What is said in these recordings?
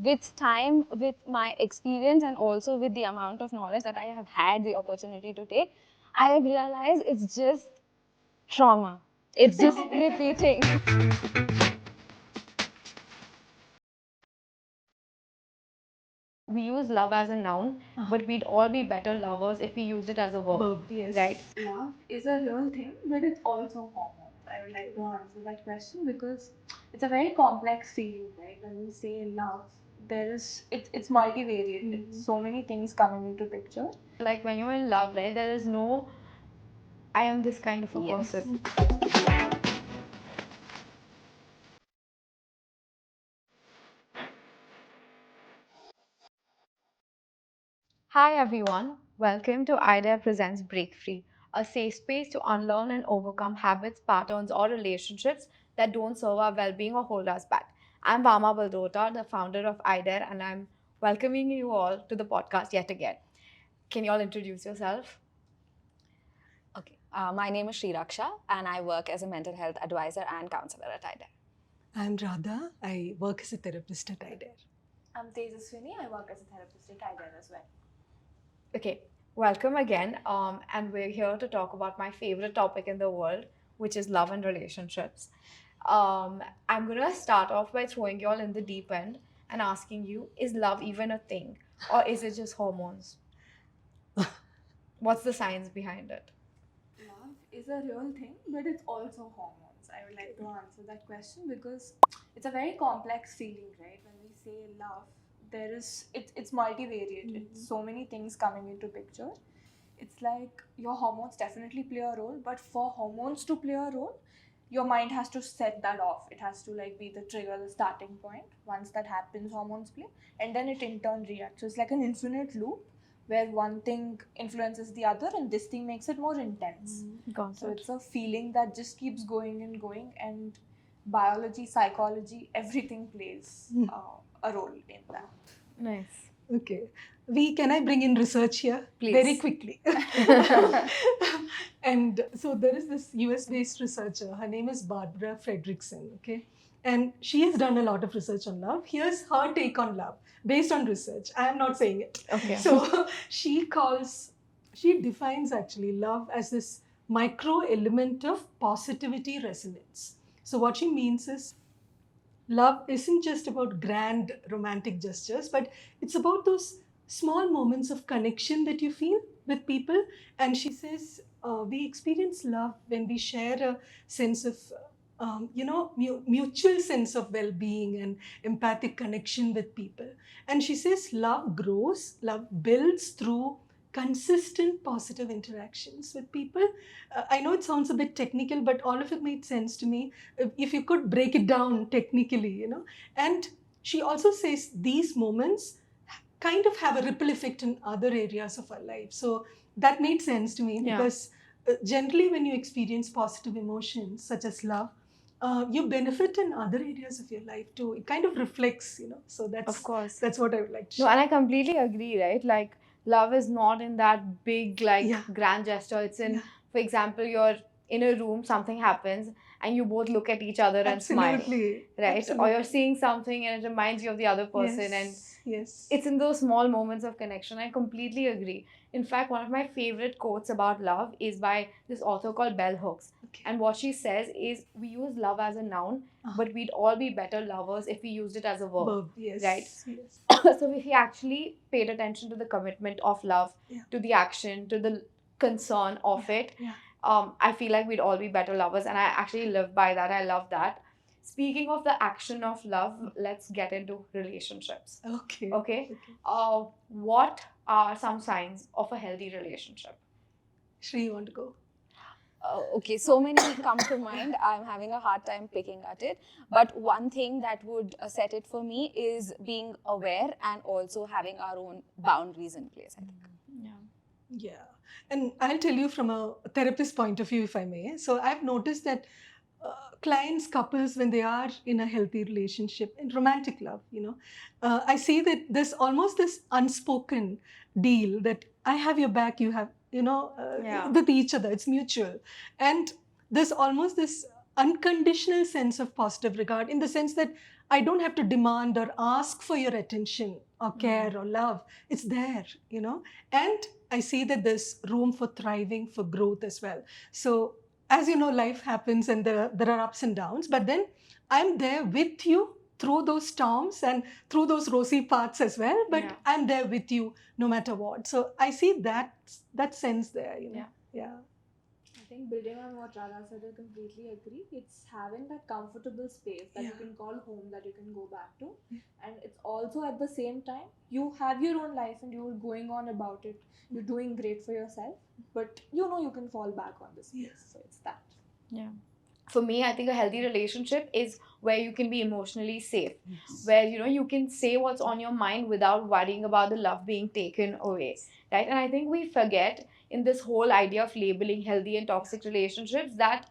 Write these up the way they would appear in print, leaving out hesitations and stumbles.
with time, with my experience, and also with the amount of knowledge that I have had the opportunity to take, I have realized it's just trauma. It's just repeating. We use love as a noun, but we'd all be better lovers if we used it as a verb. Yes. Right? Love is a real thing, but it's also hormones. I would like to answer that question because it's a very complex feeling, right? When we say love, it's multivariate. It's so many things coming into picture. Like when you're in love, right? There is no, I am this kind of a person. Hi everyone, welcome to iDare presents Breakfree, a safe space to unlearn and overcome habits, patterns, or relationships that don't serve our well-being or hold us back. I'm Vama Baldota, the founder of iDare, and I'm welcoming you all to the podcast yet again. Can you all introduce yourself? Okay, my name is Sri Raksha, and I work as a mental health advisor and counselor at iDare. I'm Radha. I work as a therapist at iDare. I'm Tejaswini. I work as a therapist at iDare as well. Okay, welcome again. And we're here to talk about my favorite topic in the world, which is love and relationships. I'm gonna start off by throwing you all in the deep end and asking you, is love even a thing? Or is it just hormones? What's the science behind it? Love is a real thing, but it's also hormones. I would like to answer that question because it's a very complex feeling, right? When we say love, it's multivariate. It's so many things coming into picture. It's like your hormones definitely play a role, but for hormones to play a role, your mind has to set that off. It has to like be the trigger, the starting point. Once that happens, hormones play, and then it in turn reacts. So it's like an infinite loop where one thing influences the other, and this thing makes it more intense. Got So it. it's a feeling that just keeps going and going, and biology, psychology, everything plays a role in that. Nice. Okay. Can I bring in research here? Please. Very quickly. And so there is this US based researcher. Her name is Barbara Fredrickson. Okay. And she has done a lot of research on love. Here's her take on love based on research. I am not saying it. Okay. So she defines actually love as this micro element of positivity resonance. So what she means is love isn't just about grand romantic gestures, but it's about those small moments of connection that you feel with people. And she says, we experience love when we share a sense of, mutual sense of well being and empathic connection with people. And she says, love builds through consistent positive interactions with people. I know it sounds a bit technical, but all of it made sense to me if you could break it down technically. And she also says these moments kind of have a ripple effect in other areas of our life. So that made sense to me because generally when you experience positive emotions such as love, you benefit in other areas of your life too. It kind of reflects. So Of course. that's what I would like to No, share. and I completely agree, right? Like, love is not in that big, grand gesture. It's in, for example, you're in a room, something happens, and you both look at each other and smile, Absolutely. right? Absolutely. Or you're seeing something and it reminds you of the other person, and Yes. it's in those small moments of connection. I completely agree. In fact, one of my favorite quotes about love is by this author called Bell Hooks. Okay. And what she says is, we use love as a noun, but we'd all be better lovers if we used it as a verb. Yes. Right? Yes. So if we actually paid attention to the commitment of love, to the action, to the concern of it, I feel like we'd all be better lovers. And I actually live by that. I love that. Speaking of the action of love, let's get into relationships. Okay. What are some signs of a healthy relationship? Shri, you want to go? Okay, so many come to mind. I'm having a hard time picking at it. But one thing that would set it for me is being aware and also having our own boundaries in place, I think. Yeah. And I'll tell you from a therapist point of view, if I may. So I've noticed that clients, couples, when they are in a healthy relationship, in romantic love, I see that there's almost this unspoken deal that I have your back, you have, with each other. It's mutual. And there's almost this unconditional sense of positive regard in the sense that I don't have to demand or ask for your attention or care or love. It's there, and I see that there's room for thriving, for growth as well. So as you know, life happens and there are ups and downs, but then I'm there with you through those storms and through those rosy parts as well, but Yeah. I'm there with you no matter what. So I see that sense there. Yeah. I think building on what Radha said, I completely agree. It's having that comfortable space that you Yeah. can call home, that you can go back to. And it's also at the same time, you have your own life and you're going on about it. You're doing great for yourself, but you can fall back on this space. Yeah. So it's that. Yeah. For me, I think a healthy relationship is where you can be emotionally safe, Yes. where you can say what's on your mind without worrying about the love being taken away, right? And I think we forget in this whole idea of labeling healthy and toxic relationships that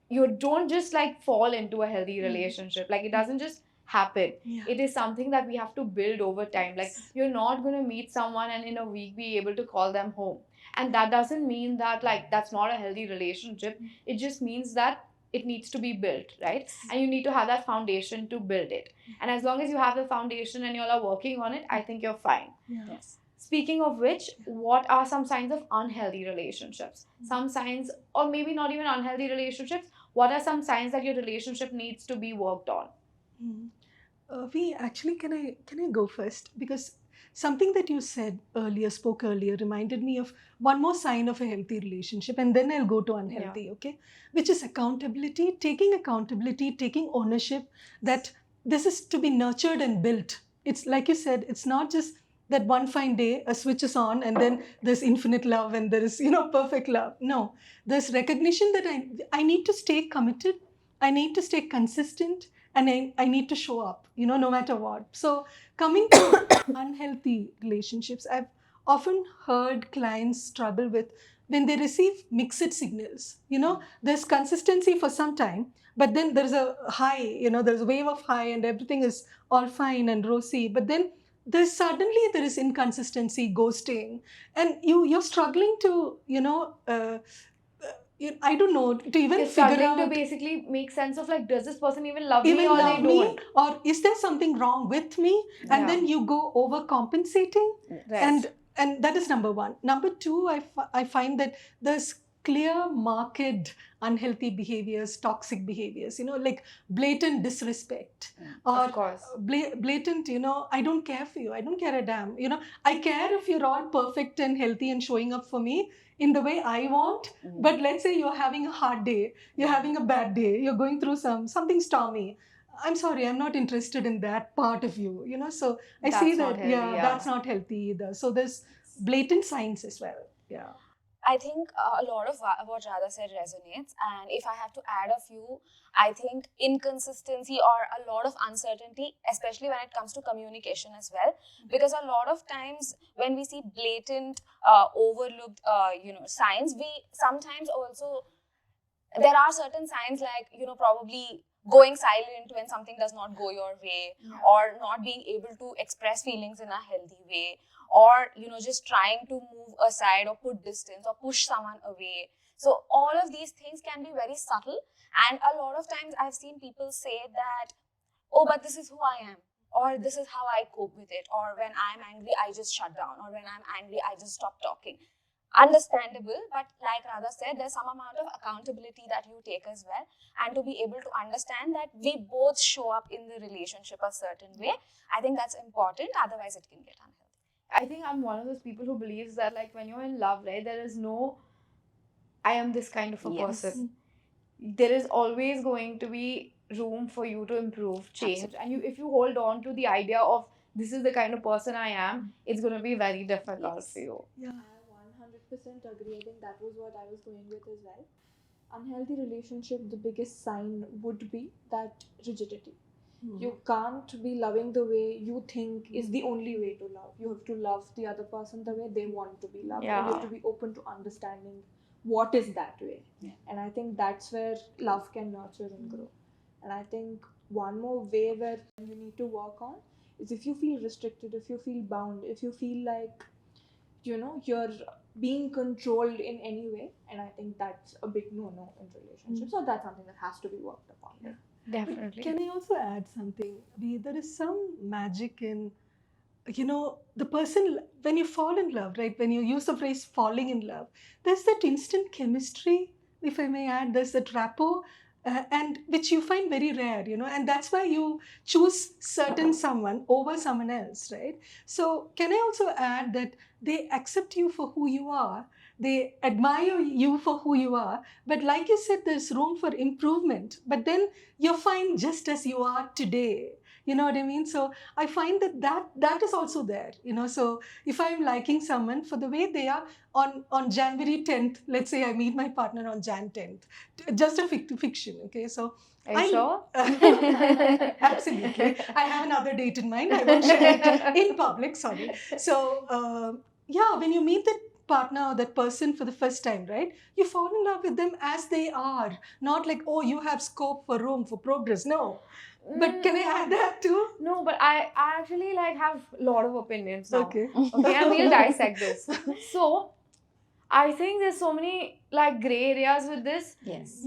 you don't just like fall into a healthy relationship. Like, it doesn't just happen. Yeah. It is something that we have to build over time. Like, you're not going to meet someone and in a week be able to call them home, and that doesn't mean that like that's not a healthy relationship. It just means that it needs to be built, right? And you need to have that foundation to build it. And as long as you have the foundation and you all are working on it, I think you're fine. Yeah. Yes. Speaking of which, what are some signs of unhealthy relationships? Some signs, or maybe not even unhealthy relationships, what are some signs that your relationship needs to be worked on? Mm. We actually, can I go first? Because something that you spoke earlier, reminded me of one more sign of a healthy relationship, and then I'll go to unhealthy, okay? Which is accountability, taking ownership that this is to be nurtured and built. It's like you said, it's not just that one fine day a switch is on and then there's infinite love and there is, perfect love. No, there's recognition that I need to stay committed, I need to stay consistent, and I need to show up, no matter what. So coming to unhealthy relationships, I've often heard clients struggle with when they receive mixed signals. There's consistency for some time, but then there's a high, there's a wave of high and everything is all fine and rosy, but then there is inconsistency, ghosting, and you're struggling to I don't know, to even You're figure struggling to out, basically make sense of like, does this person even love me even or love they me, don't? or is there something wrong with me? And Yeah. then you go overcompensating. Right. And that is number one. Number two, I find that there's clear marked unhealthy behaviors, toxic behaviors, like blatant disrespect, or Of course. blatant, I don't care for you, I don't care a damn, I care if you're all perfect and healthy and showing up for me in the way I want. But let's say you're having a hard day, you're having a bad day, you're going through something stormy. I'm sorry, I'm not interested in that part of you, So I That's see not that, healthy, yeah. that's not healthy either. So there's blatant signs as well. Yeah. I think a lot of what Radha said resonates, and if I have to add a few, I think inconsistency or a lot of uncertainty, especially when it comes to communication as well, because a lot of times when we see blatant, overlooked, signs, we sometimes also, there are certain signs like, probably going silent when something does not go your way, or not being able to express feelings in a healthy way, or just trying to move aside or put distance or push someone away. So all of these things can be very subtle, and a lot of times I've seen people say that, oh, but this is who I am, or this is how I cope with it, or when I'm angry I just shut down, or when I'm angry I just stop talking. Understandable, but like Radha said, there's some amount of accountability that you take as well, and to be able to understand that we both show up in the relationship a certain way. I think that's important, otherwise it can get unhealthy. I think I'm one of those people who believes that like when you're in love, right, there is no I am this kind of a Yes. person. There is always going to be room for you to improve, change. Absolutely. And if you hold on to the idea of this is the kind of person I am, it's going to be very difficult Yes. for you. Yeah. I 100% agree. I think that was what I was going with as well. Unhealthy relationship, the biggest sign would be that rigidity. You can't be loving the way you think is the only way to love. You have to love the other person the way they want to be loved. And you Yeah. have to be open to understanding what is that way. And I think that's where love can nurture and grow. And I think one more way where you need to work on is if you feel restricted, if you feel bound, if you feel like, you're being controlled in any way. And I think that's a big no-no in relationships. So that's something that has to be worked upon. Yeah. Definitely. Can I also add something? There is some magic in, the person, when you fall in love, right? When you use the phrase falling in love, there's that instant chemistry, if I may add, there's that rapport, and which you find very rare, and that's why you choose certain someone over someone else, right? So, can I also add that they accept you for who you are, they admire you for who you are, but like you said, there's room for improvement, but then you're fine just as you are today. You know what I mean? So I find that is also there. So if I'm liking someone for the way they are on January 10th, let's say I meet my partner on Jan 10th, just a fiction. Okay, so Are you I sure? absolutely. I have another date in mind. I won't share it in public. Sorry. So yeah, when you meet that partner or that person for the first time, right? You fall in love with them as they are, not like, oh, you have scope for room for progress. No, but can I add that too? No, but I actually like have a lot of opinions now. Okay. Okay, and we'll dissect this. So I think there's so many like gray areas with this. Yes.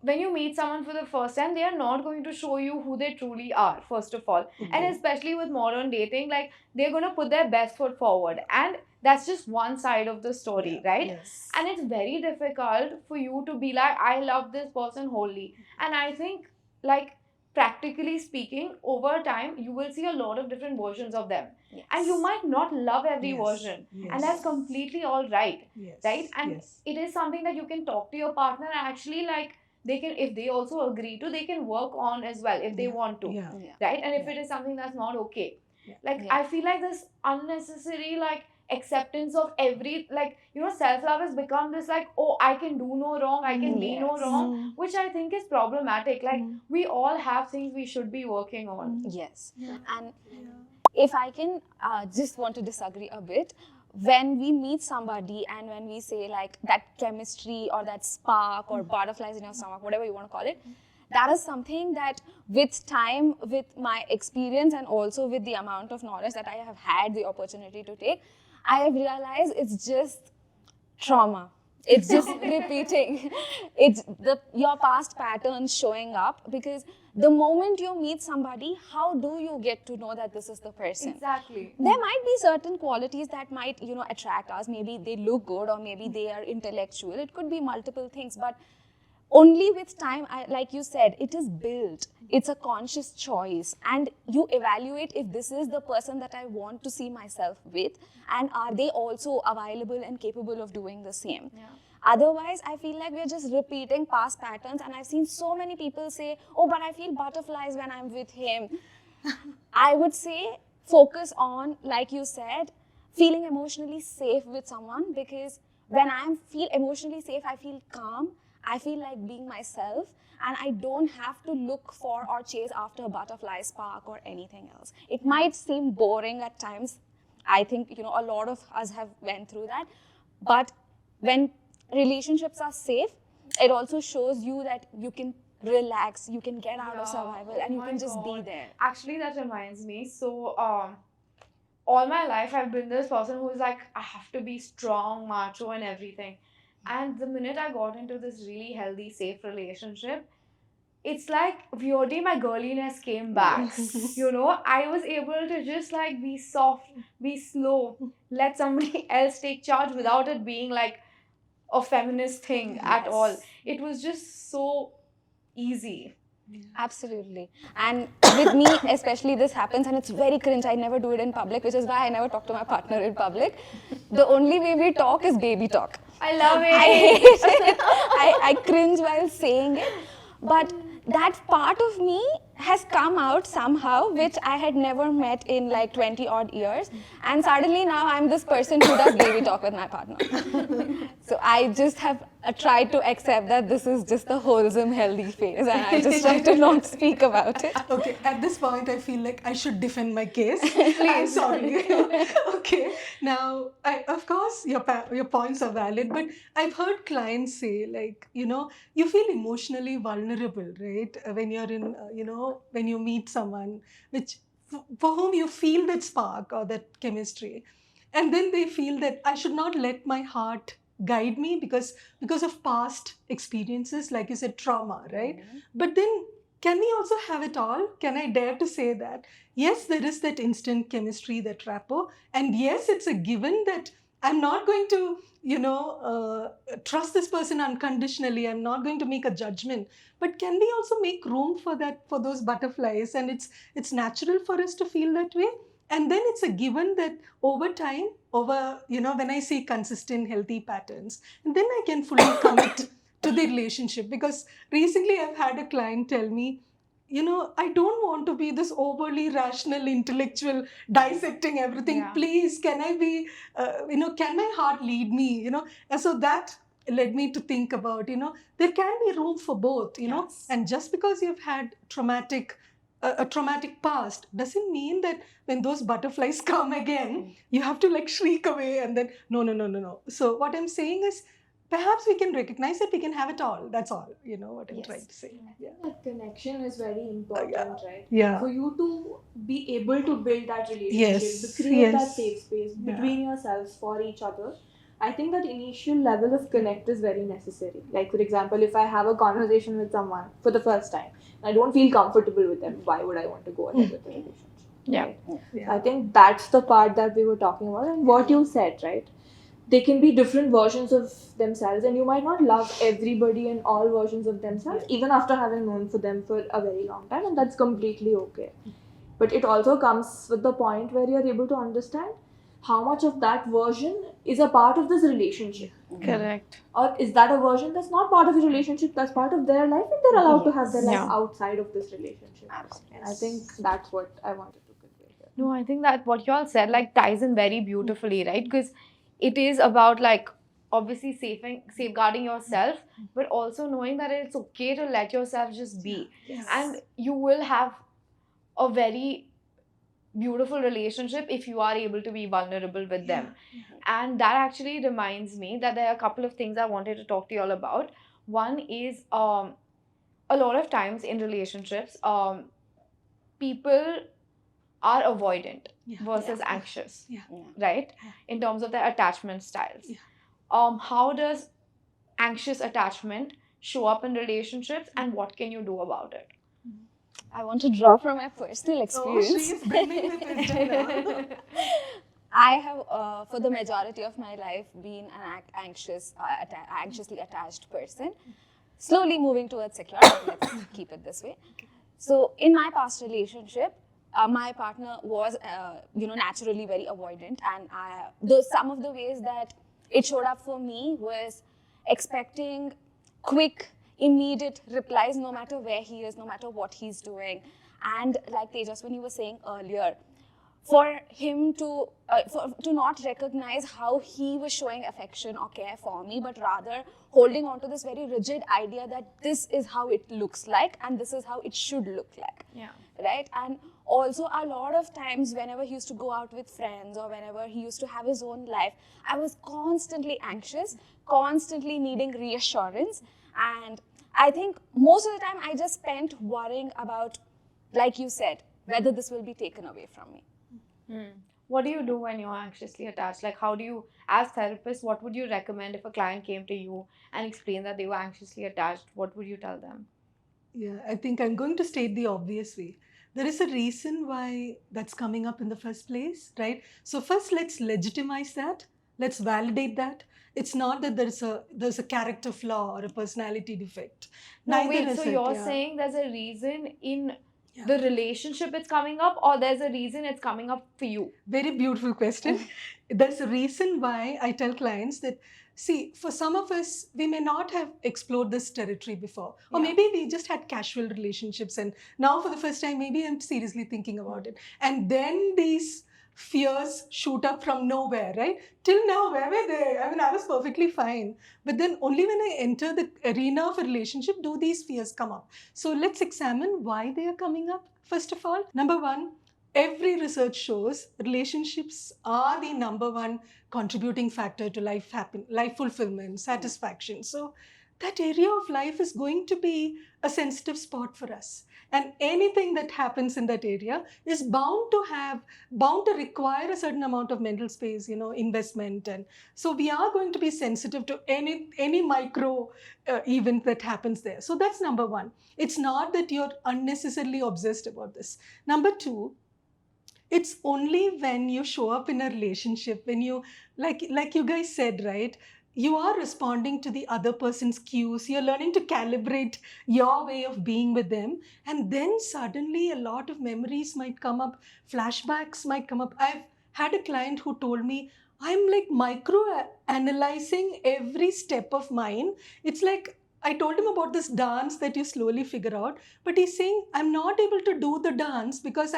When you meet someone for the first time, they are not going to show you who they truly are, first of all. And especially with modern dating, like they're gonna put their best foot forward. And that's just one side of the story, right? Yes. And it's very difficult for you to be like, I love this person wholly. And I think, like, practically speaking, over time, you will see a lot of different versions of them. Yes. And you might not love every Yes. version. Yes. And that's completely all right. Yes. Right? And yes. it is something that you can talk to your partner and actually, like, they can, if they also agree to, they can work on as well if they Yeah. want to. Yeah. Right? And if Yeah. it is something that's not okay. Yeah. Like, Yeah. I feel like this unnecessary, like, acceptance of every, like, self-love has become this, like, oh, I can do no wrong, I can be no Yes. wrong, which I think is problematic. Like, we all have things we should be working on. Yes. Yeah. And Yeah. if I can just want to disagree a bit, when we meet somebody and when we say like that chemistry or that spark or butterflies in your stomach, whatever you want to call it, that is something that with time, with my experience and also with the amount of knowledge that I have had the opportunity to take, I have realized it's just trauma. It's just repeating. It's your past patterns showing up, because the moment you meet somebody, how do you get to know that this is the person? Exactly. There might be certain qualities that might, attract us. Maybe they look good or maybe they are intellectual. It could be multiple things, but only with time, like you said, it is built. It's a conscious choice, and you evaluate if this is the person that I want to see myself with, and are they also available and capable of doing the same. Yeah. Otherwise, I feel like we're just repeating past patterns, and I've seen so many people say, oh, but I feel butterflies when I'm with him. I would say focus on, like you said, feeling emotionally safe with someone, because when I feel emotionally safe, I feel calm, I feel like being myself, and I don't have to look for or chase after a butterfly spark or anything else. It might seem boring at times. I think, a lot of us have went through that. But when relationships are safe, it also shows you that you can relax, you can get out of survival, and you Oh can my just be God. there. Actually, that reminds me. So, all my life I've been this person who's like, I have to be strong, macho, and everything. And the minute I got into this really healthy, safe relationship, it's like weirdly my girliness came back. I was able to just like be soft, be slow, let somebody else take charge without it being like a feminist thing at all. It was just so easy. Absolutely. And with me, especially, this happens, and it's very cringe. I never do it in public, which is why I never talk to my partner in public. The only way we talk is baby talk. I love it. I hate it. I cringe while saying it. But that part of me has come out somehow, which I had never met in like 20 odd years. And suddenly now I'm this person who does baby talk with my partner. So I just have tried to accept that this is just the wholesome, healthy phase, and I just try to not speak about it. Okay, at this point, I feel like I should defend my case. I'm sorry. Okay, now, of course, your points are valid, but I've heard clients say, like, you feel emotionally vulnerable, right? When you're in, when you meet someone, which for whom you feel that spark or that chemistry, and then they feel that I should not let my heart guide me because of past experiences, like you said, trauma, right? But then can we also have it all? Can I dare to say that? Yes, there is that instant chemistry, that rapport. And yes, it's a given that I'm not going to, trust this person unconditionally. I'm not going to make a judgment. But can we also make room for that, for those butterflies? And it's natural for us to feel that way. And then it's a given that over time, when I see consistent, healthy patterns, and then I can fully commit to the relationship. Because recently I've had a client tell me, I don't want to be this overly rational intellectual dissecting everything. Yeah. Please, can I be, can my heart lead me? And so that led me to think about, there can be room for both, Yes. and just because you've had a traumatic past doesn't mean that when those butterflies come again, you have to like shriek away and then, no, no, no, no, no. So what I'm saying is, perhaps we can recognize that we can have it all. That's all, what I'm Yes. trying to say. Yeah. That connection is very important, right? Yeah. For you to be able to build that relationship, Yes, to create that yes. safe space Yeah. between yourselves for each other, I think that initial level of connect is very necessary. Like, for example, if I have a conversation with someone for the first time, I don't feel comfortable with them, why would I want to go ahead with the relationship? Yeah. Right? Yeah. I think that's the part that we were talking about, and what you said, right? They can be different versions of themselves, and you might not love everybody and all versions of themselves, even after having known for them for a very long time, and that's completely okay. But it also comes with the point where you're able to understand how much of that version is a part of this relationship. Correct. Or is that a version that's not part of the relationship, that's part of their life, and they're allowed to have their life Yeah. outside of this relationship. And I think that's what I wanted to convey here. No, I think that what you all said like ties in very beautifully, right? Because it is about like obviously safeguarding yourself, but also knowing that it's okay to let yourself just be. Yes. And you will have a very beautiful relationship if you are able to be vulnerable with them. And that actually reminds me that there are a couple of things I wanted to talk to you all about. One is a lot of times in relationships, people are avoidant versus anxious, right? In terms of their attachment styles. How does anxious attachment show up in relationships, and what can you do about it? I want to draw from my personal Oh, experience. she's brimming with wisdom now. I have, for the majority of my life, been an anxiously attached person. Slowly moving towards secure. Let's keep it this way. So, in my past relationship, my partner was, naturally very avoidant, and some of the ways that it showed up for me was expecting quick, immediate replies, no matter where he is, no matter what he's doing, and like Tejas, when you were saying earlier, for him to not recognize how he was showing affection or care for me, but rather holding on to this very rigid idea that this is how it looks like and this is how it should look like. Yeah. Right? And also a lot of times whenever he used to go out with friends or whenever he used to have his own life, I was constantly anxious, constantly needing reassurance. And I think most of the time I just spent worrying about, like you said, whether this will be taken away from me. What do you do when you're anxiously attached? Like, how do you, as therapist, what would you recommend if a client came to you and explained that they were anxiously attached? What would you tell them? Yeah, I think I'm going to state the obvious way. There is a reason why that's coming up in the first place, right? So first, let's legitimize that. Let's validate that. It's not that there's a character flaw or a personality defect. No, Neither wait, is so it, you're yeah. saying there's a reason in Yeah. the relationship it's coming up, or there's a reason it's coming up for you? Very beautiful question. There's a reason why I tell clients that, see, for some of us, we may not have explored this territory before. Or maybe we just had casual relationships, and now for the first time, maybe I'm seriously thinking about it. And then these fears shoot up from nowhere, right? Till now, where were they? I mean, I was perfectly fine. But then only when I enter the arena of a relationship do these fears come up. So let's examine why they are coming up. First of all, number one, every research shows relationships are the number one contributing factor to life fulfillment, satisfaction. So that area of life is going to be a sensitive spot for us. And anything that happens in that area is bound to require a certain amount of mental space, investment. And so we are going to be sensitive to any micro event that happens there. So that's number one. It's not that you're unnecessarily obsessed about this. Number two, it's only when you show up in a relationship, when you, like you guys said, right, you are responding to the other person's cues, you're learning to calibrate your way of being with them, and then suddenly a lot of memories might come up, flashbacks might come up. I've had a client who told me, I'm like micro analyzing every step of mine. It's like I told him about this dance that you slowly figure out, but he's saying, I'm not able to do the dance because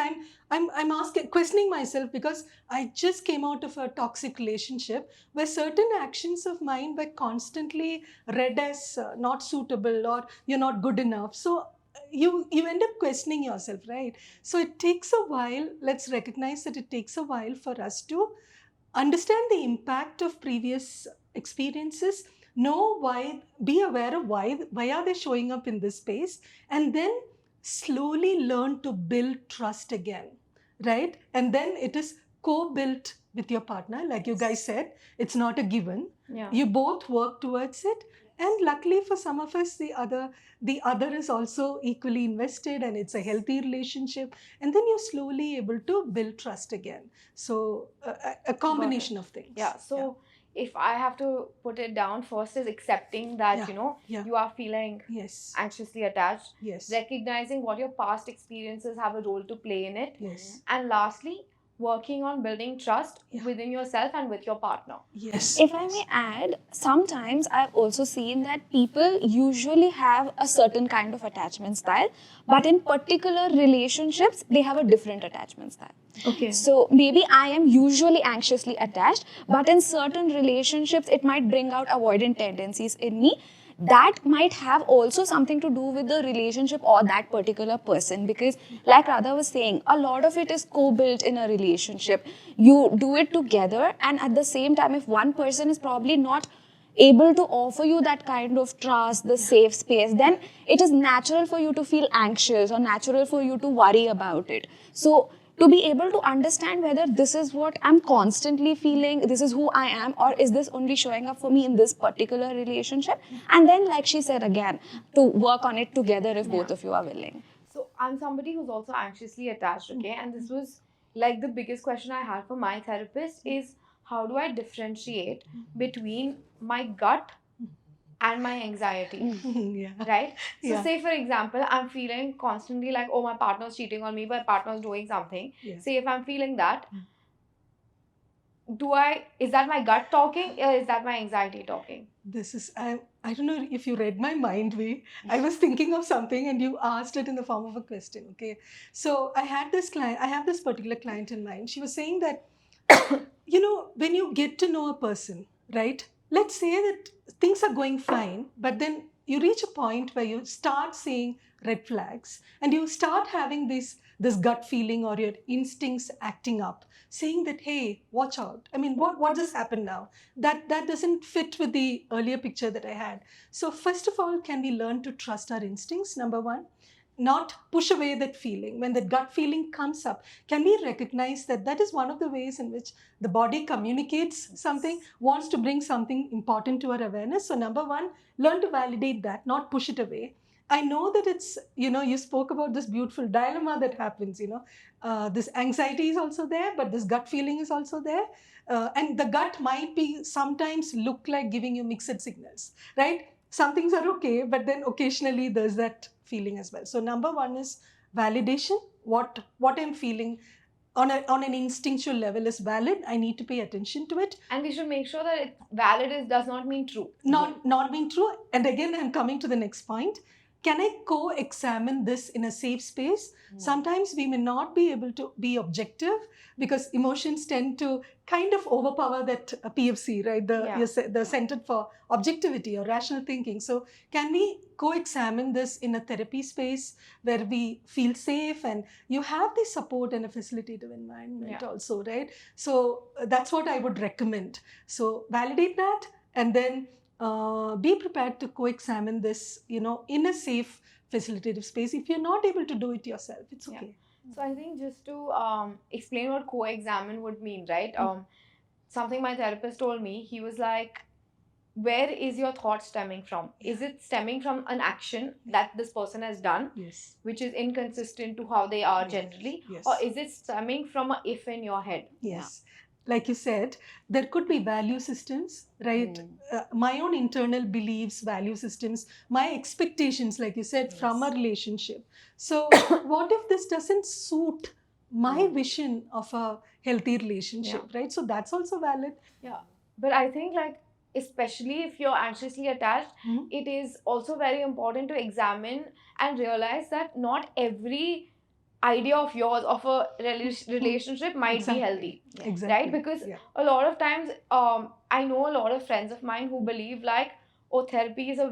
I'm asking, questioning myself, because I just came out of a toxic relationship where certain actions of mine were constantly read as not suitable, or you're not good enough. So you end up questioning yourself, right? So it takes a while. Let's recognize that it takes a while for us to understand the impact of previous experiences, know why, be aware of why are they showing up in this space, and then slowly learn to build trust again, right? And then it is co-built with your partner, like you guys said. It's not a given. Yeah. You both work towards it, and luckily for some of us, the other is also equally invested, and it's a healthy relationship, and then you're slowly able to build trust again. So a combination of things. Yeah. So if I have to put it down, first is accepting that, Yeah. you are feeling Yes. anxiously attached, Yes. recognizing what your past experiences have a role to play in it, Yes. and lastly, working on building trust Yeah. within yourself and with your partner. Yes. If I may add, sometimes I've also seen that people usually have a certain kind of attachment style, but in particular relationships, they have a different attachment style. Okay. So maybe I am usually anxiously attached, but in certain relationships, it might bring out avoidant tendencies in me. That might have also something to do with the relationship or that particular person, because like Radha was saying, a lot of it is co-built in a relationship. You do it together, and at the same time, if one person is probably not able to offer you that kind of trust, the safe space, then it is natural for you to feel anxious or natural for you to worry about it. So to be able to understand whether this is what I'm constantly feeling, this is who I am, or is this only showing up for me in this particular relationship? And then, like she said again, to work on it together if both of you are willing. So I'm somebody who's also anxiously attached, okay? And this was like the biggest question I had for my therapist is, how do I differentiate between my gut and my anxiety? Yeah. Right? So Yeah. say for example, I'm feeling constantly like, oh, my partner's cheating on me, my partner's doing something. Yeah. Say if I'm feeling that, is that my gut talking, or is that my anxiety talking? This is, I don't know if you read my mind, we. I was thinking of something and you asked it in the form of a question. Okay. So I have this particular client in mind. She was saying that, when you get to know a person, right? Let's say that things are going fine, but then you reach a point where you start seeing red flags, and you start having this gut feeling, or your instincts acting up, saying that, hey, watch out. I mean, what just happened now? That doesn't fit with the earlier picture that I had. So first of all, can we learn to trust our instincts? Number one, not push away that feeling. When that gut feeling comes up, can we recognize that that is one of the ways in which the body communicates something, wants to bring something important to our awareness? So number one, learn to validate that, not push it away. I know that it's, you spoke about this beautiful dilemma that happens, this anxiety is also there, but this gut feeling is also there. And the gut might be sometimes look like giving you mixed signals, right? Some things are okay, but then occasionally there's that feeling as well. So number one is validation. What I'm feeling on an instinctual level is valid. I need to pay attention to it. And we should make sure that it's valid does not mean true. Not being true. And again, I'm coming to the next point. Can I co-examine this in a safe space? Sometimes we may not be able to be objective because emotions tend to kind of overpower that PFC, right? The centered for objectivity or rational thinking. So can we co-examine this in a therapy space where we feel safe and you have the support and a facilitative environment also, right? So that's what I would recommend. So validate that, and then be prepared to co-examine this, in a safe facilitative space. If you're not able to do it yourself, it's Yeah. okay. So I think just to explain what co-examine would mean, right? Something my therapist told me, he was like, where is your thought stemming from? Is it stemming from an action that this person has done, Yes. which is inconsistent to how they are Yes. generally, Yes. or is it stemming from a if in your head? Yes. Like you said, there could be value systems, right? My own internal beliefs, value systems, my expectations, like you said, from a relationship. So, what if this doesn't suit my vision of a healthy relationship, right? So, that's also valid. Yeah, but I think like especially if you're anxiously attached, it is also very important to examine and realize that not every idea of yours of a relationship might be healthy, Exactly. right? Because a lot of times, I know a lot of friends of mine who believe like, oh, therapy is a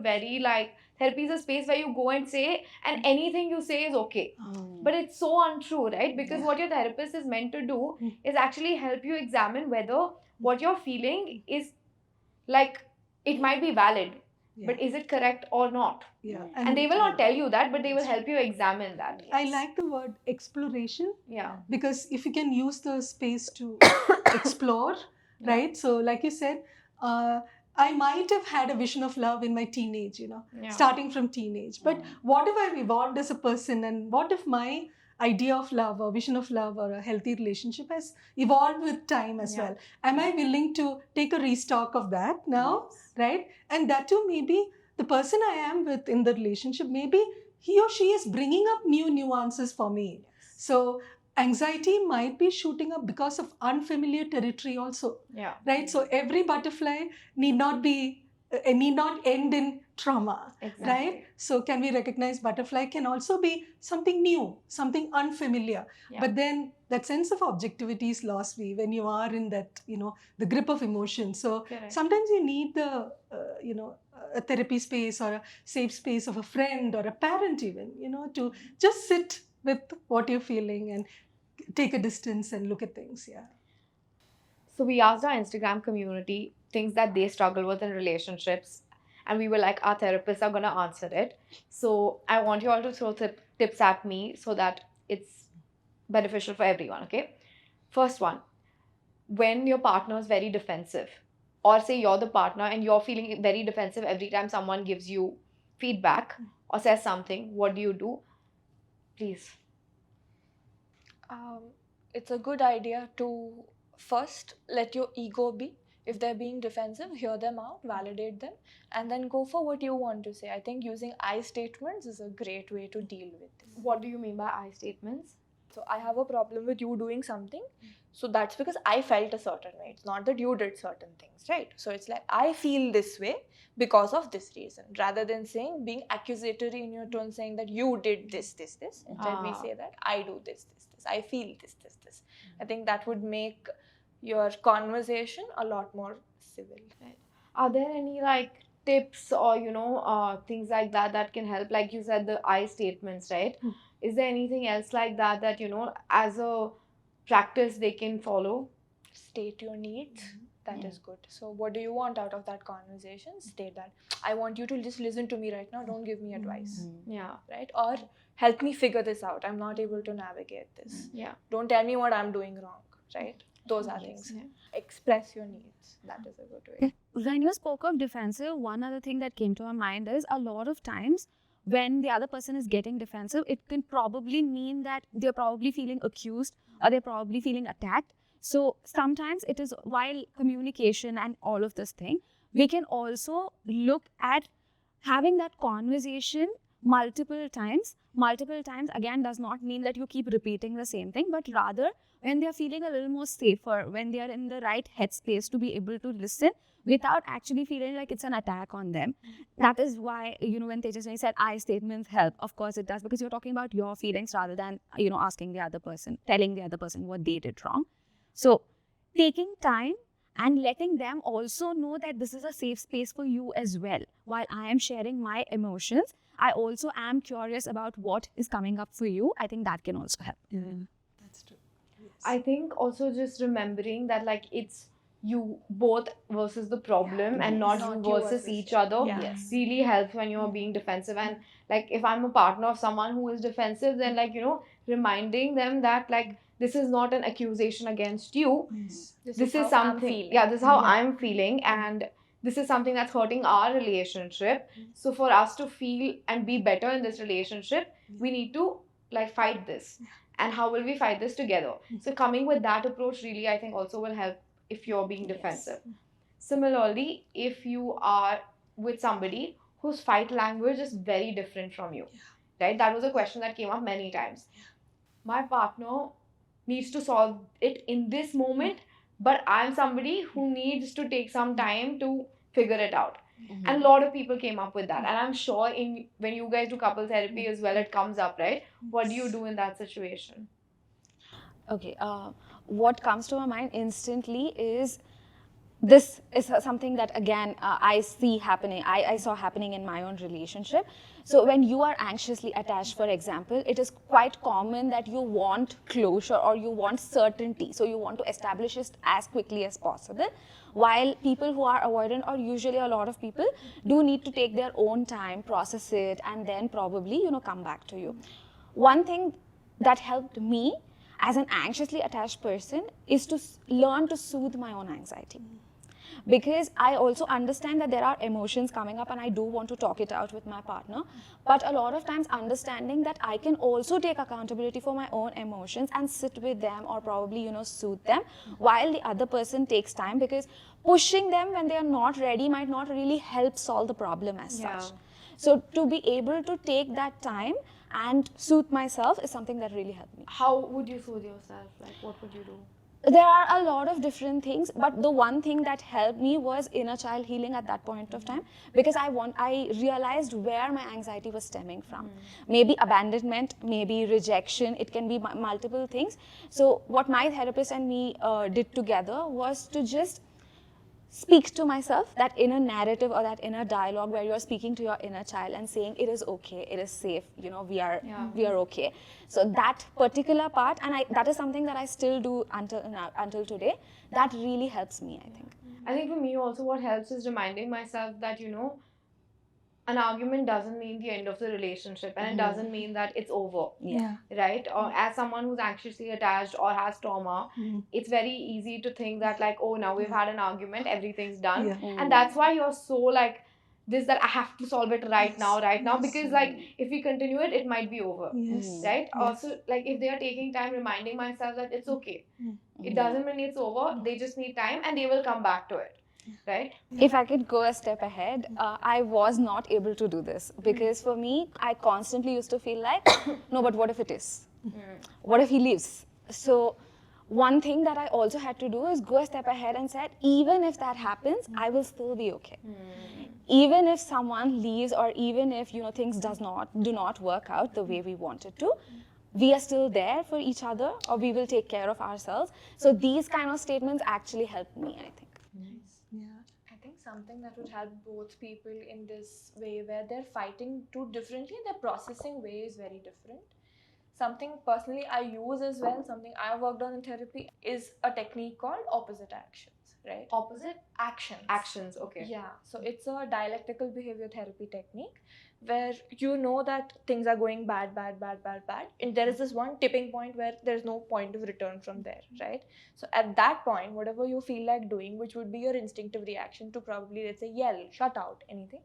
space where you go and say, and anything you say is okay. But it's so untrue, right? Because what your therapist is meant to do is actually help you examine whether what you're feeling is like, it might be valid, but is it correct or not? Yeah. And they will not tell you that, but they will help you examine that. I like the word exploration. Yeah. Because if you can use the space to explore, right? So, like you said, I might have had a vision of love in my teenage, starting from teenage. But what if I've evolved as a person, and what if my idea of love or vision of love or a healthy relationship has evolved with time as well? Am I willing to take a restock of that now, right? And that too, maybe the person I am with in the relationship, maybe he or she is bringing up new nuances for me. So anxiety might be shooting up because of unfamiliar territory also. Yeah. Right? So every butterfly need not end in trauma. Exactly. Right? So can we recognize butterfly can also be something new, something unfamiliar. Yeah. But then that sense of objectivity is lost when you are in that, the grip of emotion. So Correct. sometimes you need the, a therapy space or a safe space of a friend or a parent even, to just sit with what you're feeling and take a distance and look at things. Yeah. So we asked our Instagram community things that they struggle with in relationships, and we were like, our therapists are gonna answer it. So I want you all to throw tips at me so that it's beneficial for everyone. Okay. First one, when your partner is very defensive, or say you're the partner and you're feeling very defensive every time someone gives you feedback or says something, what do you do? Please. It's a good idea to first let your ego be. If they're being defensive, hear them out, validate them, and then go for what you want to say. I think using I statements is a great way to deal with this. What do you mean by I statements? So I have a problem with you doing something. So that's because I felt a certain way. It's not that you did certain things, right? So it's like, I feel this way because of this reason. Rather than being accusatory in your tone, saying that you did this. Instead we say that I do this. I feel this. I think that would make your conversation a lot more civil. Right. Are there any like tips or things like that can help? Like you said, the I statements, right? Is there anything else like that as a practice they can follow? State your needs. That is good. So what do you want out of that conversation? State that. I want you to just listen to me right now. Don't give me advice. Yeah. Right? Or help me figure this out. I'm not able to navigate this. Yeah. Don't tell me what I'm doing wrong. Right? Those are things. Yeah. Express your needs. That is a good way. When you spoke of defensive, one other thing that came to my mind is a lot of times when the other person is getting defensive, it can probably mean that they're probably feeling accused or they're probably feeling attacked. So sometimes it is, while communication and all of this thing, we can also look at having that conversation multiple times. Multiple times again does not mean that you keep repeating the same thing, but rather when they're feeling a little more safer, when they are in the right headspace to be able to listen without actually feeling like it's an attack on them. That is why, when Tejaswini said I statements help, of course it does, because you're talking about your feelings rather than, asking the other person, telling the other person what they did wrong. So taking time and letting them also know that this is a safe space for you as well. While I am sharing my emotions, I also am curious about what is coming up for you. I think that can also help. That's true. Yes. I think also just remembering that it's you both versus the problem and not Not you you versus versus each them. other Yeah. Yes. really helps when you're being defensive. And like if I'm a partner of someone who is defensive, then like reminding them that like this is not an accusation against you, Yes. this is how I'm something, feeling. yeah, this is how Yeah. I'm feeling, and this is something that's hurting our relationship. So for us to feel and be better in this relationship, we need to like fight this. And how will we fight this together? So coming with that approach really, I think, also will help if you're being defensive. Similarly, if you are with somebody whose fight language is very different from you, right? That was a question that came up many times. My partner needs to solve it in this moment, but I'm somebody who needs to take some time to figure it out. And a lot of people came up with that. And I'm sure in when you guys do couple therapy as well, it comes up, right? What do you do in that situation? Okay, what comes to my mind instantly is this is something that again I see happening. I saw happening in my own relationship. So when you are anxiously attached, for example, it is quite common that you want closure or you want certainty. So you want to establish it as quickly as possible. While people who are avoidant, or usually a lot of people, do need to take their own time, process it, and then probably come back to you. One thing that helped me as an anxiously attached person is to learn to soothe my own anxiety, because I also understand that there are emotions coming up and I do want to talk it out with my partner, but a lot of times understanding that I can also take accountability for my own emotions and sit with them, or probably soothe them while the other person takes time, because pushing them when they are not ready might not really help solve the problem as such. So to be able to take that time and soothe myself is something that really helped me. How would you soothe yourself? Like, what would you do? There are a lot of different things, but the one thing that helped me was inner child healing at that point of time, because I realized where my anxiety was stemming from. Maybe abandonment, maybe rejection, it can be multiple things. So what my therapist and me did together was to just speak to myself, that inner narrative or that inner dialogue where you're speaking to your inner child and saying it is okay, it is safe, we are okay. So that particular part, and that is something that I still do until today. That really helps me, I think. I think for me also what helps is reminding myself that an argument doesn't mean the end of the relationship, and it doesn't mean that it's over. Yeah. Right? Or as someone who's anxiously attached or has trauma, it's very easy to think that like, oh, now we've had an argument, everything's done. And that's why you're so like this, that I have to solve it right now, because like if we continue it, it might be over. Yes. Right? Also, like if they are taking time, reminding myself that it's okay. It doesn't mean it's over. They just need time and they will come back to it. Right? If I could go a step ahead, I was not able to do this, because for me, I constantly used to feel like, no, but what if it is? What if he leaves? So one thing that I also had to do is go a step ahead and said, even if that happens, I will still be okay. Even if someone leaves, or even if things do not work out the way we wanted to, we are still there for each other, or we will take care of ourselves. So these kind of statements actually helped me, I think. I think something that would help both people in this way, where they're fighting too differently, their processing way is very different. Something personally I use as well, something I worked on in therapy, is a technique called opposite actions, right? Opposite Actions. actions. Okay. Yeah, so it's a dialectical behavior therapy technique where you know that things are going bad, and there is this one tipping point where there's no point of return from there, right? So at that point, whatever you feel like doing, which would be your instinctive reaction to probably, let's say, yell, shut out, anything,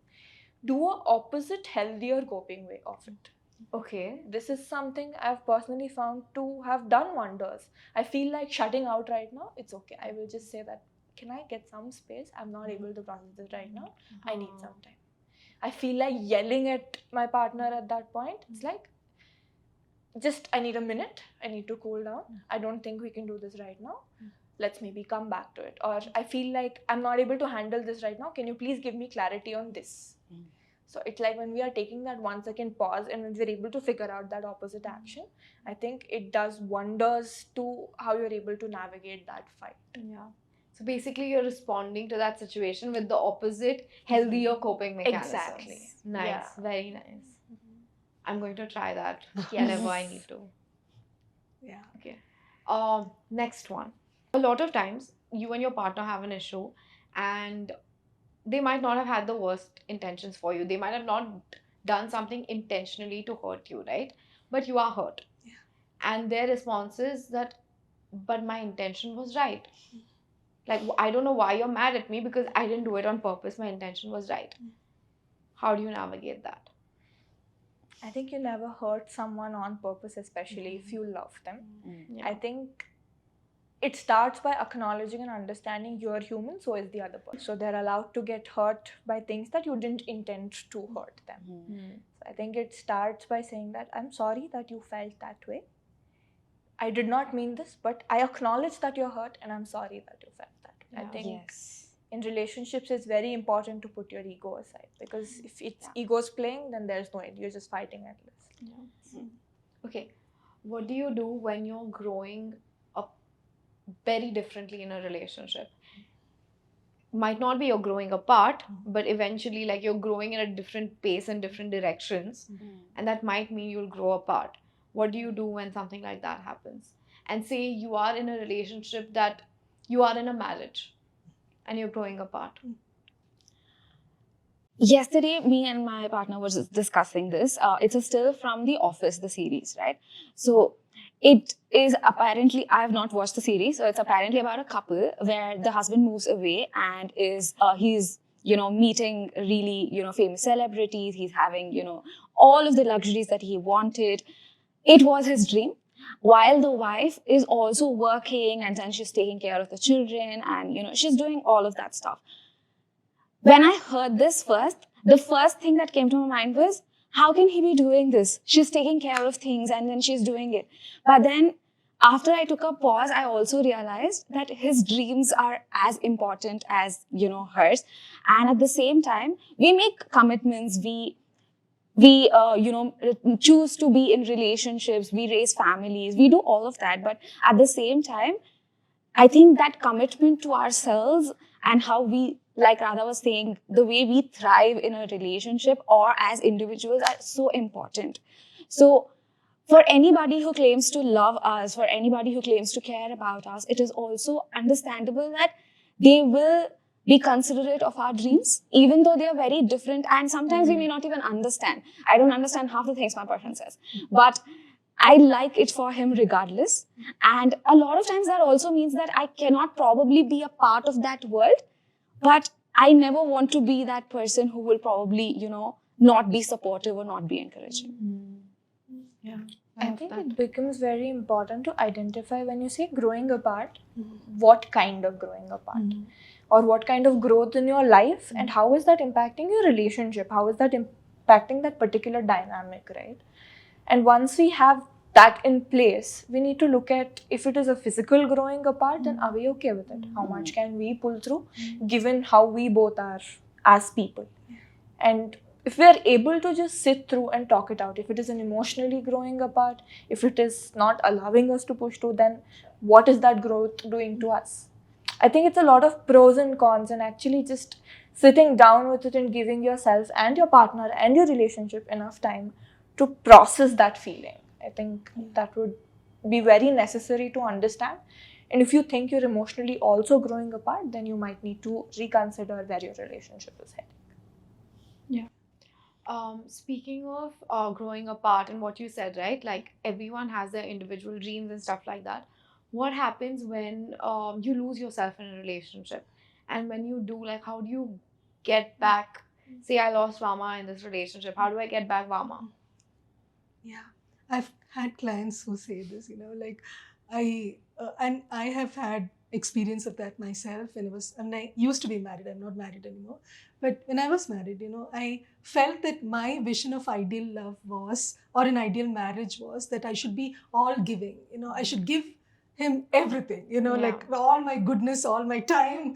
do a opposite, healthier coping way of it. Okay. This is something I've personally found to have done wonders. I feel like shutting out right now, it's okay. I will just say that, can I get some space? I'm not able to process this right now. I need some time. I feel like yelling at my partner at that point. It's like, just I need a minute. I need to cool down. I don't think we can do this right now. Let's maybe come back to it. Or I feel like I'm not able to handle this right now. Can you please give me clarity on this? So it's like when we are taking that 1 second pause and when we're able to figure out that opposite action, I think it does wonders to how you're able to navigate that fight. Yeah. So basically, you're responding to that situation with the opposite, healthier coping mechanisms. Exactly. Nice. Yeah. Very nice. I'm going to try that whenever I need to. Yeah. Okay. Next one. A lot of times, you and your partner have an issue, and they might not have had the worst intentions for you. They might have not done something intentionally to hurt you, right? But you are hurt. Yeah. And their response is that, but my intention was right. Like, I don't know why you're mad at me because I didn't do it on purpose. My intention was right. How do you navigate that? I think you never hurt someone on purpose, especially if you love them. Yeah. I think it starts by acknowledging and understanding you're human, so is the other person. So they're allowed to get hurt by things that you didn't intend to hurt them. So I think it starts by saying that I'm sorry that you felt that way. I did not mean this, but I acknowledge that you're hurt and I'm sorry that you felt that way. I Yeah. think Yes. in relationships it's very important to put your ego aside, because if it's ego's playing, then there's no end. You're just fighting endless. Okay. What do you do when you're growing up very differently in a relationship? Might not be you're growing apart, but eventually, like, you're growing at a different pace in different directions, and that might mean you'll grow apart. What do you do when something like that happens? And say you are in a relationship, that you are in a marriage and you're growing apart. Yesterday, me and my partner was discussing this. It's a still from The Office, the series, right? So it is apparently, I have not watched the series, so it's apparently about a couple where the husband moves away and he's, meeting really, famous celebrities. He's having, all of the luxuries that he wanted. It was his dream. While the wife is also working, and then she's taking care of the children, and, she's doing all of that stuff. When I heard this first, the first thing that came to my mind was, how can he be doing this? She's taking care of things and then she's doing it. But then after I took a pause, I also realized that his dreams are as important as, hers. And at the same time, we make commitments, we choose to be in relationships, we raise families, we do all of that. But at the same time, I think that commitment to ourselves and how we, like Radha was saying, the way we thrive in a relationship or as individuals are so important. So for anybody who claims to love us, for anybody who claims to care about us, it is also understandable that they will be considerate of our dreams, even though they are very different. And sometimes we may not even understand. I don't understand half the things my person says. But I like it for him regardless. And a lot of times that also means that I cannot probably be a part of that world, but I never want to be that person who will probably, not be supportive or not be encouraging. Yeah. I think it becomes very important to identify, when you say growing apart, what kind of growing apart, or what kind of growth in your life, and how is that impacting your relationship? How is that impacting that particular dynamic, right? And once we have that in place, we need to look at, if it is a physical growing apart, then are we okay with it? How much can we pull through, given how we both are as people? And if we are able to just sit through and talk it out, if it is an emotionally growing apart, if it is not allowing us to push through, then what is that growth doing to us? I think it's a lot of pros and cons, and actually just sitting down with it and giving yourself and your partner and your relationship enough time to process that feeling. I think that would be very necessary to understand. And if you think you're emotionally also growing apart, then you might need to reconsider where your relationship is heading. Speaking of growing apart and what you said, right? Like, everyone has their individual dreams and stuff like that. What happens when you lose yourself in a relationship? And when you do, like, how do you get back? Say I lost Vama in this relationship. How do I get back Vama? Yeah, I've had clients who say this, like and I have had experience of that myself when I used to be married. I'm not married anymore. But when I was married, I felt that my vision of ideal love was, or an ideal marriage was, that I should be all giving. I should give him everything, like all my goodness, all my time,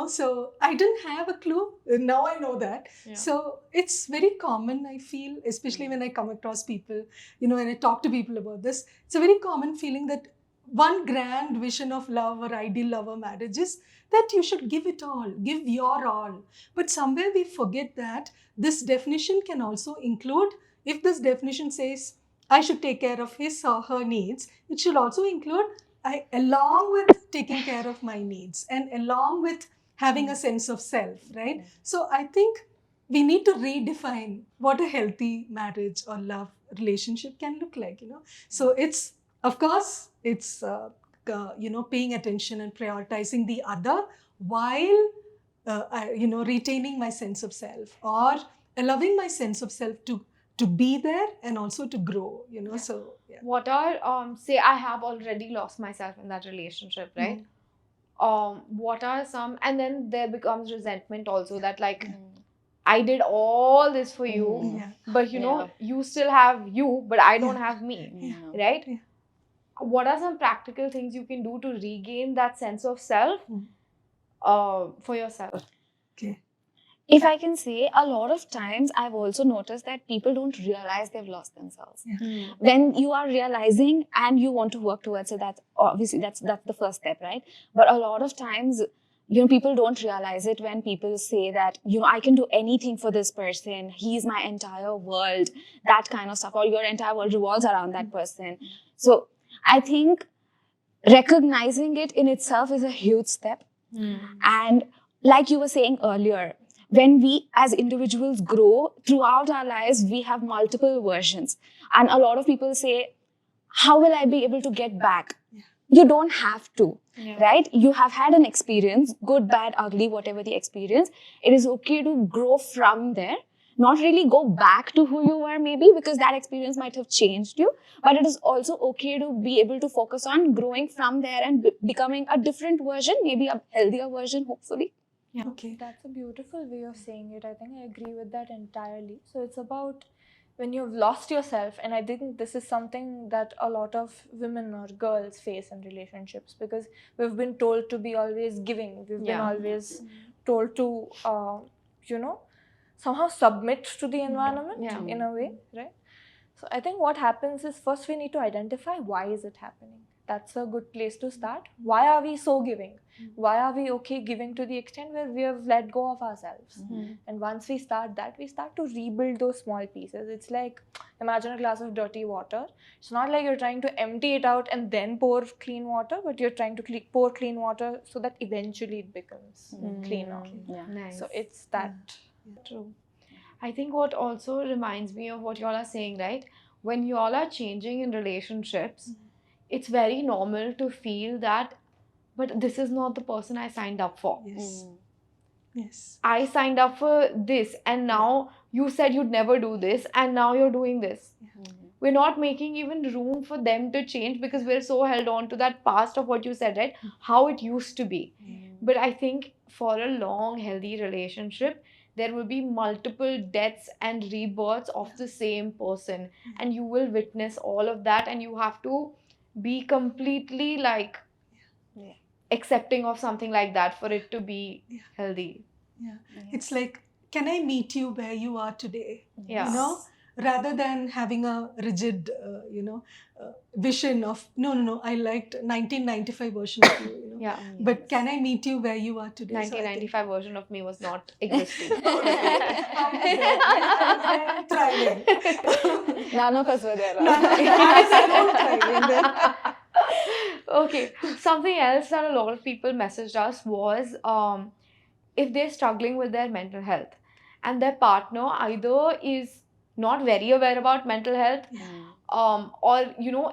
so I didn't have a clue. Now I know that. Yeah. So it's very common, I feel, especially when I come across people, when I talk to people about this, it's a very common feeling that one grand vision of love or ideal love or marriage is that you should give it all, give your all. But somewhere we forget that this definition can also include, if this definition says I should take care of his or her needs, it should also include along with taking care of my needs and along with having a sense of self, right? So I think we need to redefine what a healthy marriage or love relationship can look like, So it's, of course, it's, paying attention and prioritizing the other while, retaining my sense of self or allowing my sense of self to be there and also to grow, So, yeah. What are say I have already lost myself in that relationship, right? What are some, and then there becomes resentment also, that like I did all this for you, Yeah. but you still have you, but I don't have me, Yeah. right? Yeah. What are some practical things you can do to regain that sense of self for yourself? Okay. If I can say, a lot of times I've also noticed that people don't realize they've lost themselves. Yeah. When you are realizing and you want to work towards it, that's obviously that's the first step, right? But a lot of times, people don't realize it when people say that, I can do anything for this person. He's my entire world, that kind of stuff, or your entire world revolves around that person. So I think recognizing it in itself is a huge step. And like you were saying earlier, when we as individuals grow throughout our lives, we have multiple versions. And a lot of people say, how will I be able to get back? You don't have to, right? You have had an experience, good, bad, ugly, whatever the experience. It is okay to grow from there. Not really go back to who you were maybe, because that experience might have changed you. But it is also okay to be able to focus on growing from there and becoming a different version, maybe a healthier version, hopefully. Yeah. Okay. That's a beautiful way of saying it. I think I agree with that entirely. So it's about when you've lost yourself, and I think this is something that a lot of women or girls face in relationships, because we've been told to be always giving. We've been always told to, somehow submit to the environment in a way, right? So I think what happens is, first we need to identify why is it happening. That's a good place to start. Why are we so giving? Why are we okay giving to the extent where we have let go of ourselves? And once we start that, we start to rebuild those small pieces. It's like, imagine a glass of dirty water. It's not like you're trying to empty it out and then pour clean water, but you're trying to pour clean water so that eventually it becomes cleaner. Nice. So it's that. True. I think what also reminds me of what y'all are saying, right? When y'all are changing in relationships, it's very normal to feel that, but this is not the person I signed up for. Yes. Yes. I signed up for this, and now you said you'd never do this, and now you're doing this. We're not making even room for them to change because we're so held on to that past of what you said, right? How it used to be. But I think for a long, healthy relationship, there will be multiple deaths and rebirths of the same person, and you will witness all of that, and you have to be completely like accepting of something like that for it to be healthy. Yeah. It's like, can I meet you where you are today? Yeah. Rather than having a rigid, vision of, no, I liked 1995 version of you, Yeah. But can I meet you where you are today? So I think- 1995 version of me was not existing. Thriving. None of us were there. Absolute thriving then. Okay, something else that a lot of people messaged us was if they're struggling with their mental health and their partner either is not very aware about mental health or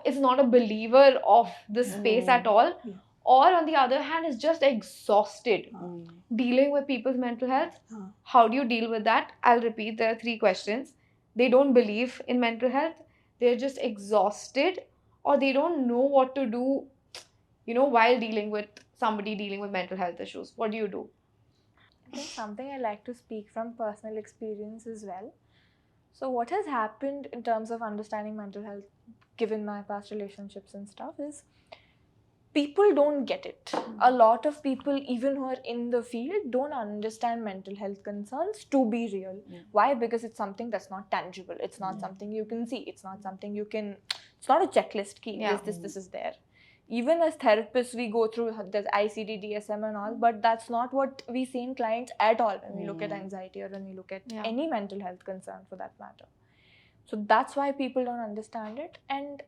is not a believer of the space at all, or on the other hand is just exhausted dealing with people's mental health. How do you deal with that? I'll repeat, there are 3 questions. They don't believe in mental health, they're just exhausted, or they don't know what to do while dealing with somebody dealing with mental health issues. What do you do? I think something I like to speak from personal experience as well. So what has happened in terms of understanding mental health, given my past relationships and stuff, is people don't get it. A lot of people, even who are in the field, don't understand mental health concerns to be real. Why? Because it's something that's not tangible. It's not something you can see. It's not something you can, it's not a checklist key. This is there. Even as therapists, we go through there's ICD, DSM and all, but that's not what we see in clients at all when we look at anxiety or when we look at any mental health concern for that matter. So that's why people don't understand it. And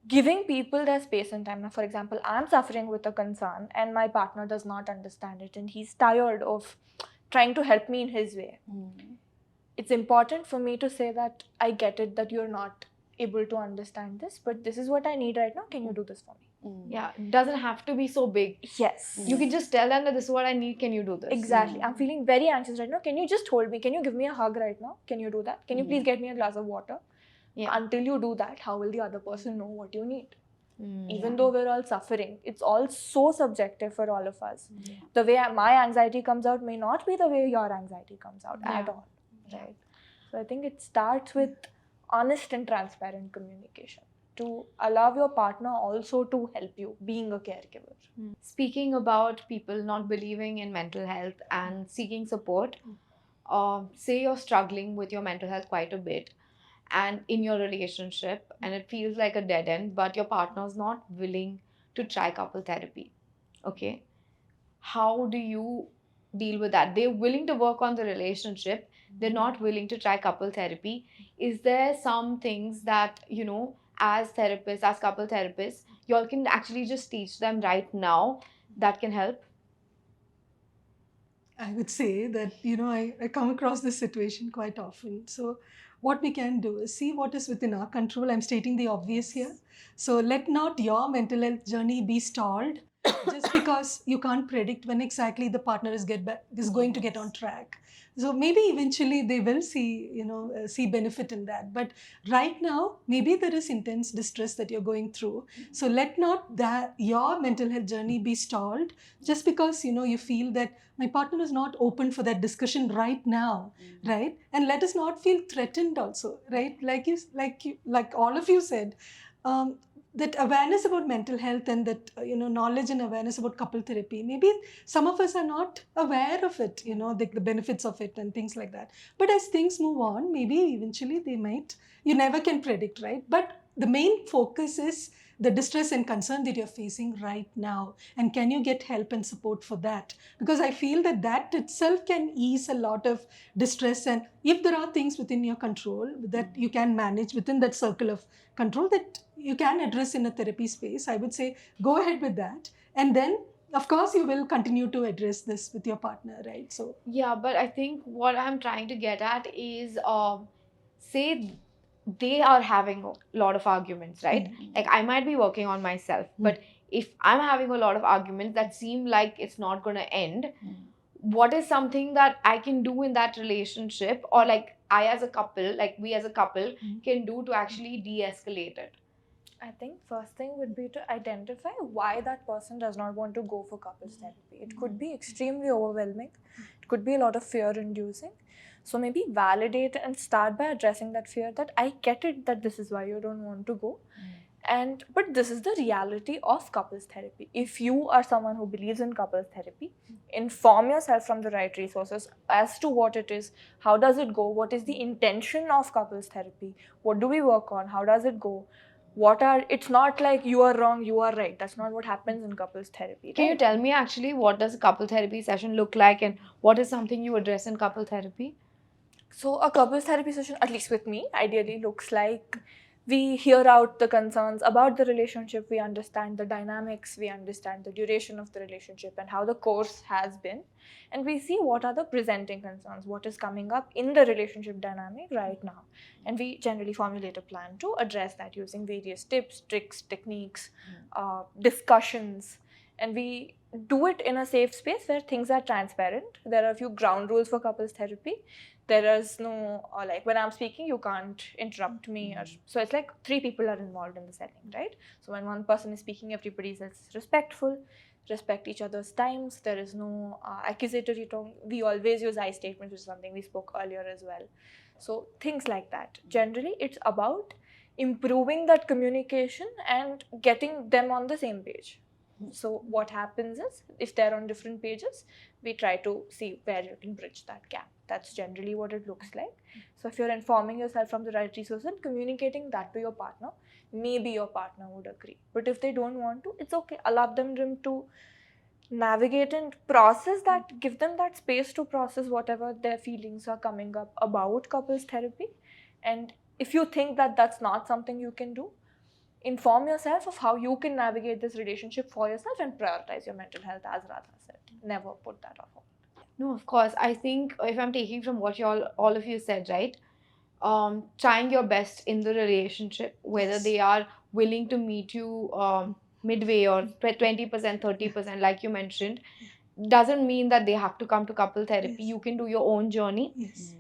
giving people their space and time. Now, for example, I'm suffering with a concern and my partner does not understand it and he's tired of trying to help me in his way. It's important for me to say that I get it, that you're not able to understand this, but this is what I need right now. Can you do this for me? Yeah, it doesn't have to be so big. Yes. You can just tell them that this is what I need. Can you do this? Exactly. I'm feeling very anxious right now. Can you just hold me? Can you give me a hug right now? Can you do that? Can you please get me a glass of water? Yeah. Until you do that, how will the other person know what you need? Mm. Even though we're all suffering, it's all so subjective for all of us. The way my anxiety comes out may not be the way your anxiety comes out at all, right? So I think it starts with honest and transparent communication to allow your partner also to help you being a caregiver. Speaking about people not believing in mental health and seeking support, say you're struggling with your mental health quite a bit and in your relationship and it feels like a dead end, but your partner's not willing to try couple therapy. Okay. How do you deal with that? They're willing to work on the relationship, they're not willing to try couple therapy. Is there some things that, as therapists, as couple therapists, y'all can actually just teach them right now that can help? I would say that, I come across this situation quite often. So, what we can do is see what is within our control. I'm stating the obvious here. So, let not your mental health journey be stalled just because you can't predict when exactly the partner is going to get on track. So maybe eventually they will see benefit in that. But right now, maybe there is intense distress that you're going through. So let not that your mental health journey be stalled just because you feel that my partner is not open for that discussion right now, right? And let us not feel threatened also, right? Like all of you said, that awareness about mental health and that knowledge and awareness about couple therapy, maybe some of us are not aware of it, the benefits of it and things like that. But as things move on, maybe eventually they might. You never can predict, right? But the main focus is the distress and concern that you're facing right now, and can you get help and support for that? Because I feel that that itself can ease a lot of distress. And if there are things within your control that you can manage within that circle of control that you can address in a therapy space, I would say go ahead with that. And then of course you will continue to address this with your partner, right? So Yeah, but I think what I'm trying to get at is, say they are having a lot of arguments, right? Like I might be working on myself, but if I'm having a lot of arguments that seem like it's not going to end, what is something that I can do in that relationship, or like I as a couple, like we as a couple, can do to actually de-escalate it? I think first thing would be to identify why that person does not want to go for couples therapy. It could be extremely overwhelming. It could be a lot of fear inducing. So maybe validate and start by addressing that fear, that I get it that this is why you don't want to go. But this is the reality of couples therapy. If you are someone who believes in couples therapy, inform yourself from the right resources as to what it is, how does it go, what is the intention of couples therapy, what do we work on, how does it go, it's not like you are wrong, you are right. That's not what happens in couples therapy. Can you Right? tell me actually what does a couple therapy session look like and what is something you address in couple therapy? So a couples therapy session, at least with me, ideally looks like we hear out the concerns about the relationship, we understand the dynamics, we understand the duration of the relationship and how the course has been, and we see what are the presenting concerns, what is coming up in the relationship dynamic right now. And we generally formulate a plan to address that using various tips, tricks, techniques, discussions, and we do it in a safe space where things are transparent. There are a few ground rules for couples therapy. There is no, like when I'm speaking, you can't interrupt me. So it's like 3 people are involved in the setting, right? So when one person is speaking, everybody is respectful, respect each other's times. There is no accusatory tone. We always use I statements, which is something we spoke earlier as well. So things like that. Generally, it's about improving that communication and getting them on the same page. So what happens is, if they're on different pages, we try to see where you can bridge that gap. That's generally what it looks like. So if you're informing yourself from the right resources and communicating that to your partner, maybe your partner would agree. But if they don't want to, it's okay. Allow them to navigate and process that, give them that space to process whatever their feelings are coming up about couples therapy. And if you think that that's not something you can do, inform yourself of how you can navigate this relationship for yourself and prioritize your mental health, as Radha said. Never put that on hold. No, of course. I think if I'm taking from what you all of you said, right? Trying your best in the relationship, whether Yes. they are willing to meet you midway or 20%, 30%, like you mentioned, doesn't mean that they have to come to couple therapy. Yes. You can do your own journey. Yes.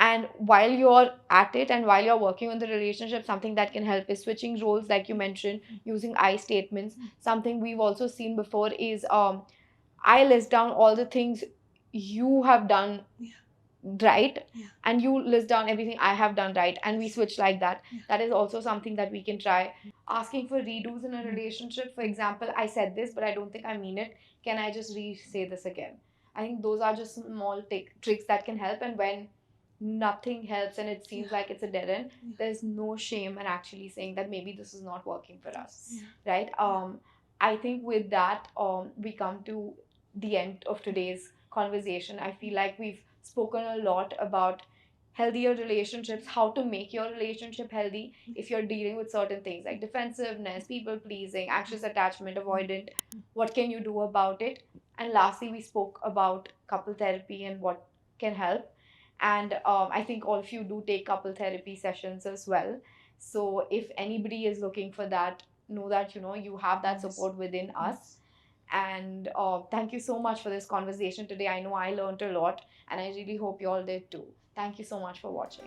And while you're at it and while you're working on the relationship, something that can help is switching roles, like you mentioned, using I statements. Something we've also seen before is I list down all the things you have done right, Yeah. and you list down everything I have done right, and we Yes. switch like that. Yeah. That is also something that we can try. Asking for redos in a relationship, for example, I said this but I don't think I mean it, can I just re-say this again? I think those are just small tricks that can help. And when nothing helps and it seems like it's a dead end, there's no shame in actually saying that maybe this is not working for us, right? I think with that, we come to the end of today's conversation. I feel like we've spoken a lot about healthier relationships, how to make your relationship healthy if you're dealing with certain things like defensiveness, people pleasing, anxious attachment, avoidant. What can you do about it? And lastly, we spoke about couple therapy and what can help. And I think all of you do take couple therapy sessions as well. So if anybody is looking for that, know that you have that support within us. And thank you so much for this conversation today. I know I learned a lot, and I really hope you all did too. Thank you so much for watching.